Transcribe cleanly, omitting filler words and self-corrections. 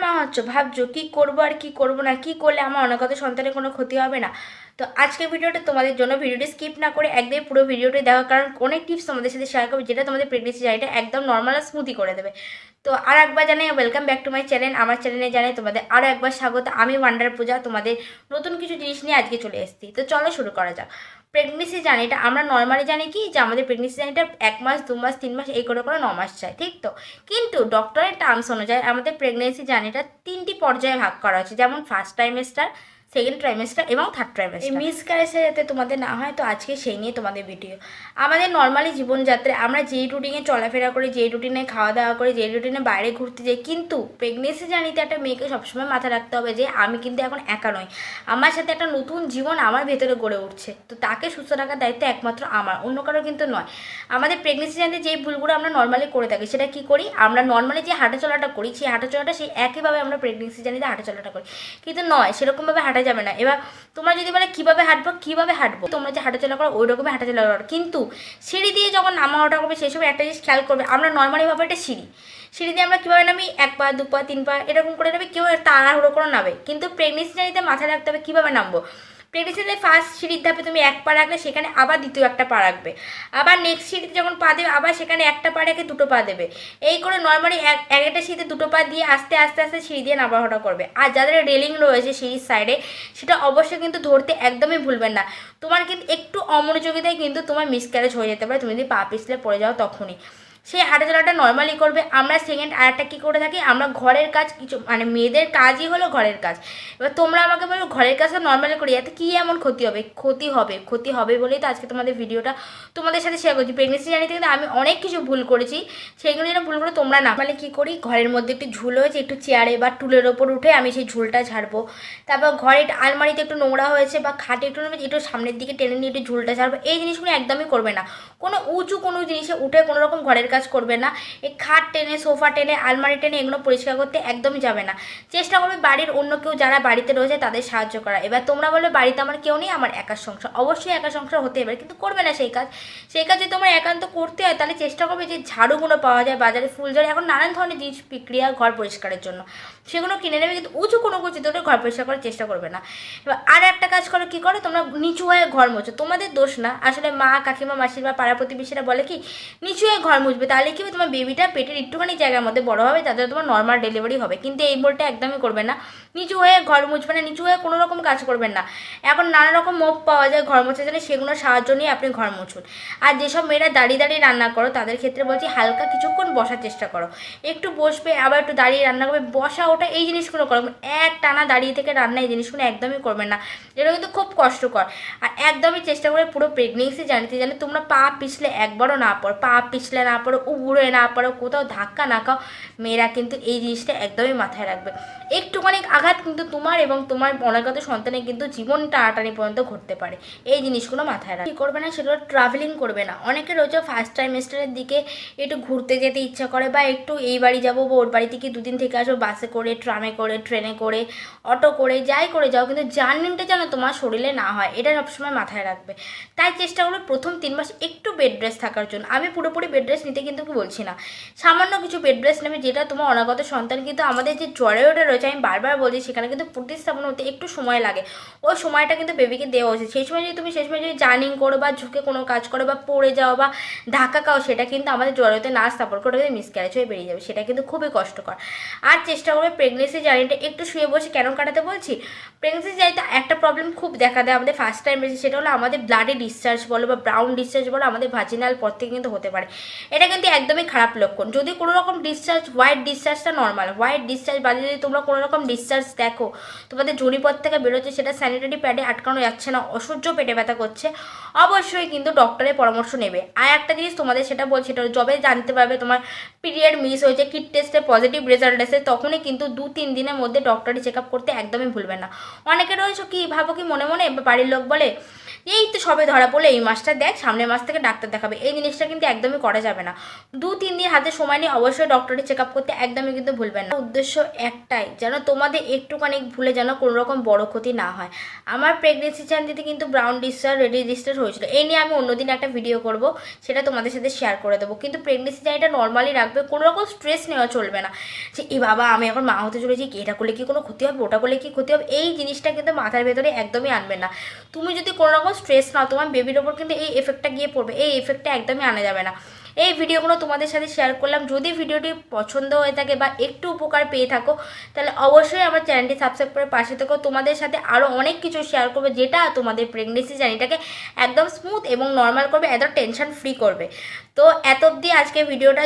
মা হচ্ছ, ভাবছো কী করবো আর কী করবো না, কী করলে আমার অনাগত সন্তানের কোনো ক্ষতি হবে না। তো আজকের ভিডিওটা তোমাদের জন্য, ভিডিওটি স্কিপ না করে একদমই পুরো ভিডিওটি দেখা, কারণ অনেক টিপস তোমাদের সাথে শেয়ার করবো যেটা তোমাদের প্রেগনেন্সি জার্নিটা একদম নর্মাল আর স্মুথি করে দেবে। তো আর একবার জানাই welcome back to my channel. আমার চ্যানেলে জানাই তোমাদের আরও একবার স্বাগত। আমি ওয়ান্ডার পূজা, তোমাদের নতুন কিছু জিনিস নিয়ে আজকে চলে এসেছি। তো চলো শুরু করা যাক। প্রেগনেন্সি জার্নিটা আমরা নর্মালি জানি কি যে আমাদের প্রেগনেন্সি জার্নিটা 1 মাস 2 মাস 3 মাস এই করে 9 মাস চাই, ঠিক তো? কিন্তু ডক্টরের টার্মস অনুযায়ী আমাদের প্রেগনেন্সি জার্নিটা 3টি পর্যায়ে ভাগ করা হয়েছে, যেমন ফার্স্ট ট্রাইমেস্টার, সেকেন্ড ট্রাইমেস্টার এবং থার্ড ট্রাইমেস্টার। এই মিসক্যারেজটা যাতে তোমাদের না হয়, তো আজকে সেই নিয়ে তোমাদের ভিডিও। আমাদের নর্মালি জীবনযাত্রায় আমরা যেই রুটিনে চলাফেরা করি, যেই রুটিনে খাওয়া দাওয়া করি, যেই রুটিনে বাইরে ঘুরতে যাই, কিন্তু প্রেগনেন্সি জার্নিতে একটা মেয়েকে সবসময় মাথায় রাখতে হবে যে আমি কিন্তু এখন একা নই, আমার সাথে একটা নতুন জীবন আমার ভেতরে গড়ে উঠছে। তো তাকে সুস্থ রাখার দায়িত্ব একমাত্র আমার, অন্য কারো কিন্তু নয়। আমাদের প্রেগনেন্সি জার্নিতে যেই ভুলগুলো আমরা নর্মালি করে থাকি, সেটা কি করি? আমরা নর্মালি যে হাঁটাচলাটা করি, সেই হাঁটাচলাটা সেই একইভাবে আমরা প্রেগনেন্সি জার্নিতে হাঁটাচলাটা করি, কিন্তু নয়, সেরকমভাবে হাঁটা যাবে না। এবার তোমরা যদি বলে কীভাবে হাঁটবো, তোমরা যে হাঁটাচলা করো ওই রকমই হাঁটাচলা করো, কিন্তু সিঁড়ি দিয়ে যখন নামা ওঠা করবে সেই সময় একটা জিনিস খেয়াল করবে, আমরা নর্মালিভাবে একটা সিঁড়ি দিয়ে আমরা কীভাবে নামি, 1 পা 2 পা 3 পা এরকম করে নামি, কেউ তাড়াহুড়ো করে নামে। কিন্তু প্রেগনেন্সি জার্নিতে মাথায় রাখতে হবে কীভাবে নামবো। প্রেগনেন্সিতে ফার্স্ট সিঁড়ির ধাপে তুমি 1 পা রাখলে সেখানে আবার দ্বিতীয় একটা পা রাখবে, আবার নেক্সট সিঁড়িতে যখন পা দেবে আবার সেখানে একটা পা রেখে 2টো পা দেবে। এই করে নর্মালি একটা সিঁড়িতে 2টো পা দিয়ে আস্তে আস্তে আস্তে সিঁড়ি দিয়ে নামা ওঠা করবে। আর যাদের রেলিং রয়েছে সিঁড়ির সাইডে, সেটা অবশ্যই কিন্তু ধরতে একদমই ভুলবেন না। তোমার কিন্তু একটু অমনোযোগিতায় কিন্তু তোমার মিসক্যারেজ হয়ে যেতে পারে, তুমি যদি পা পিছলে পড়ে যাও তখনই। সেই হাঁটাচলাটা নর্মালি করবে। আমরা সেকেন্ড আরেকটা কী করে থাকি, আমরা ঘরের কাজ কিছু, মানে মেয়েদের কাজই হলো ঘরের কাজ। এবার তোমরা আমাকে বলো ঘরের কাজটা নর্মালি করি, এতে কী এমন ক্ষতি হবে? ক্ষতি হবে বলেই তো আজকে তোমাদের ভিডিওটা তোমাদের সাথে শেয়ার করছি। প্রেগনেন্সি জার্নিতে কিন্তু আমি অনেক কিছু ভুল করেছি, সেইগুলো যেন ভুল করে তোমরা না। মানে কী করি, ঘরের মধ্যে একটু ঝুল হয়েছে, একটু চেয়ারে বা টুলের ওপর উঠে আমি সেই ঝুলটা ঝাড়বো। তারপর ঘরে আলমারিতে একটু নোংরা হয়েছে বা খাটে একটু সামনের দিকে টেনে নিয়ে একটু ঝুলটা ঝাড়বো। এই জিনিসগুলো একদমই করবে না। কোনো জিনিসে উঠে কোনো রকম ঘরের কাজ করবে না। এই খাট টেনে, সোফা টেনে, আলমারি টেনে এগুলো পরিষ্কার করতে একদমই যাবে না। চেষ্টা করবে বাড়ির অন্য কেউ যারা বাড়িতে রয়েছে তাদের সাহায্য করা। এবার তোমরা বলবে বাড়িতে আমার কেউ নেই, আমার একার সংসার। অবশ্যই একা সংসার হতে এবার, কিন্তু করবে না সেই কাজ। যদি তোমার একান্ত করতে হয় তাহলে চেষ্টা করবে যে ঝাড়ুগুলো পাওয়া যায় বাজারে, ফুলঝাড়ু, এখন নানান ধরনের জিনিস বিক্রিয়া ঘর পরিষ্কারের জন্য, সেগুলো কিনে নেবে। কিন্তু উঁচু কোনো ধরে ঘর পরিষ্কার করার চেষ্টা করবে না। এবার আর একটা কাজ করো, কী করো, তোমরা নিচু হয়ে ঘর মোছো। তোমাদের দোষ না, আসলে মা কাকিমা মাসির বা পাড়া প্রতিবেশীরা বলে কি নিচু হয়ে ঘর মুছবে, তাহলে কি হবে, তোমার বেবিটা পেটের একটুখানি জায়গার মধ্যে বড় হবে, তাদের তোমার নর্মাল ডেলিভারি হবে। কিন্তু এই ভুলটা একদমই করবে না। নিচু হয়ে ঘর মুছবে না, নিচু হয়ে কোনো রকম কাজ করবেন না। এখন নানা রকম মোপ পাওয়া যায় ঘর মোছার জন্য, সেগুলোর সাহায্য নিয়ে আপনি ঘর মুছুন। আর যেসব মেয়েরা দাঁড়িয়ে দাঁড়িয়ে রান্না করো তাদের ক্ষেত্রে বলছি হালকা কিছুক্ষণ বসার চেষ্টা করো। একটু বসবে, আবার একটু দাঁড়িয়ে রান্না করবে, বসা ওটা এই জিনিসগুলো করো। এক টানা দাঁড়িয়ে থেকে রান্না এই জিনিসগুলো একদমই করবেন না, এটা কিন্তু খুব কষ্টকর। আর একদমই চেষ্টা করে পুরো প্রেগনেন্সি জানতে জানে তোমরা পা পিছলে একবারও না পড়ো, পা পিছলে না পড়ো, উড়ে না পড়ো, কোথাও ধাক্কা না খাও। মেয়েরা কিন্তু এই জিনিসটা একদমই মাথায় রাখবে। একটুখানি আঘাত কিন্তু তোমার এবং তোমার অনাগত সন্তানের কিন্তু জীবন টানাটানি পর্যন্ত ঘটতে পারে। এই জিনিসগুলো মাথায় রাখবে। কী করবে না, সেগুলো ট্রাভেলিং করবে না। অনেকে রয়েছে ফার্স্ট ট্রাইমেস্টারের দিকে একটু ঘুরতে যেতে ইচ্ছা করে, বা একটু এই বাড়ি যাবো বা ওর বাড়ি থেকে 2 দিন থেকে আসবো, বাসে করে, ট্রামে করে, ট্রেনে করে, অটো করে, যাই করে যাও, কিন্তু জার্নিটা যেন তোমার শরীরে না হয়, এটা সবসময় মাথায় রাখবে। তাই চেষ্টা করবে প্রথম 3 মাস একটু বেড রেস্ট থাকার জন্য। আমি পুরোপুরি বেড রেস্ট নিতে কিন্তু বলছি না, সামান্য কিছু বেড রেস্ট নেবে, যেটা তোমার অনাগত সন্তান কিন্তু আমাদের যে জরায়ুটা রয়েছে, আমি বারবার বলছি, সেখানে কিন্তু প্রতিস্থাপন হতে একটু সময় লাগে। ওই সময়টা কিন্তু বেবিকে দেওয়া উচিত। সেই সময় যদি জার্নিং করো বা ঝুঁকে কোনো কাজ করো বা পড়ে যাও বা ধাক্কা খাও, সেটা কিন্তু আমাদের জরায়ুতে না স্থাপন করে মিসক্যারেজ হয়ে বেরিয়ে যাবে, সেটা কিন্তু খুবই কষ্টকর। আর চেষ্টা করবে প্রেগনেন্সি জার্নিটা একটু শুয়ে বসে কেন কাটাতে বলছি, প্রেগনেন্সি জার্নিতে একটা প্রবলেম খুব দেখা দেয় আমাদের ফার্স্ট টাইম এসে, সেটা হলো আমাদের ব্লাডে ডিসচার্জ বলো বা ব্রাউন ডিসচার্জ বলো আমাদের ভাজিনাল পথ থেকে কিন্তু হতে পারে। এটা কিন্তু একদমই খারাপ লক্ষণ। যদি কোনো রকম ডিসচার্জ, হোয়াইট ডিসচার্জটা নর্মাল, হোয়াইট ডিসচার্জ বাদে যদি তোমরা কোনো রকম ডিসচার্জ দেখো, তোমাদের জড়িপথ থেকে বেরোচ্ছে, সেটা স্যানিটারি প্যাডে আটকানো যাচ্ছে না, অসহ্য পেটে ব্যথা করছে, অবশ্যই কিন্তু ডক্টরের পরামর্শ নেবে। আর একটা জিনিস তোমাদের সেটা বলছি, সেটা যবে জানতে পারবে তোমার পিরিয়ড মিস হয়েছে, কিট টেস্টে পজিটিভ রেজাল্ট এসে, তখনই কিন্তু 2-3 দিনের মধ্যে ডক্টরি চেক আপ করতে একদমই ভুলবে না। অনেকে রয়েছে কি ভাবো কি মনে মনে, বাড়ির লোক বলে এই তো সবে ধরা পড়লে, এই মাসটা দেখ, সামনের মাস থেকে ডাক্তার দেখাবে। এই জিনিসটা কিন্তু একদমই করা যাবে না। 2-3 দিন হাতে সময় নিয়ে অবশ্যই ডক্টরের চেক আপ করতে একদমই কিন্তু ভুলবেন না। উদ্দেশ্য একটাই, যেন তোমাদের একটুখানি ভুলে যেন কোনো রকম বড় ক্ষতি না হয়। আমার প্রেগনেন্সি জার্নিতে কিন্তু ব্রাউন ডিসচার্জ, রেডি ডিসচার্জ হয়েছিল। এই নিয়ে আমি অন্যদিন একটা ভিডিও করব, সেটা তোমাদের সাথে শেয়ার করে দেবো। কিন্তু প্রেগনেন্সি জার্নিটা নর্মালি রাখবে, কোনো রকম স্ট্রেস নেওয়া চলবে না যে এ বাবা আমি এখন মা হতে চলেছি, এটা করলে কি কোনো ক্ষতি হবে, ওটা করলে কি ক্ষতি হবে, এই জিনিসটা কিন্তু মাথার ভেতরে একদমই আনবে না। তুমি যদি কোনো রকম স্ট্রেস নাও, তোমার বেবির ওপর কিন্তু এই এফেক্টটা গিয়ে পড়বে, এই এফেক্টটা একদমই আনা যাবে না। এই ভিডিওগুলো তোমাদের সাথে শেয়ার করলাম। যদি ভিডিওটি পছন্দ হয়ে থাকে বা একটু উপকার পেয়ে থাকো, তাহলে অবশ্যই আমার চ্যানেলটি সাবস্ক্রাইব করে পাশে থেকো। তোমাদের সাথে আরও অনেক কিছু শেয়ার করবে, যেটা তোমাদের প্রেগনেন্সি জার্নিটাকে একদম স্মুথ এবং নর্মাল করবে, এত টেনশন ফ্রি করবে। তো এত অবধি আজকে ভিডিওটা।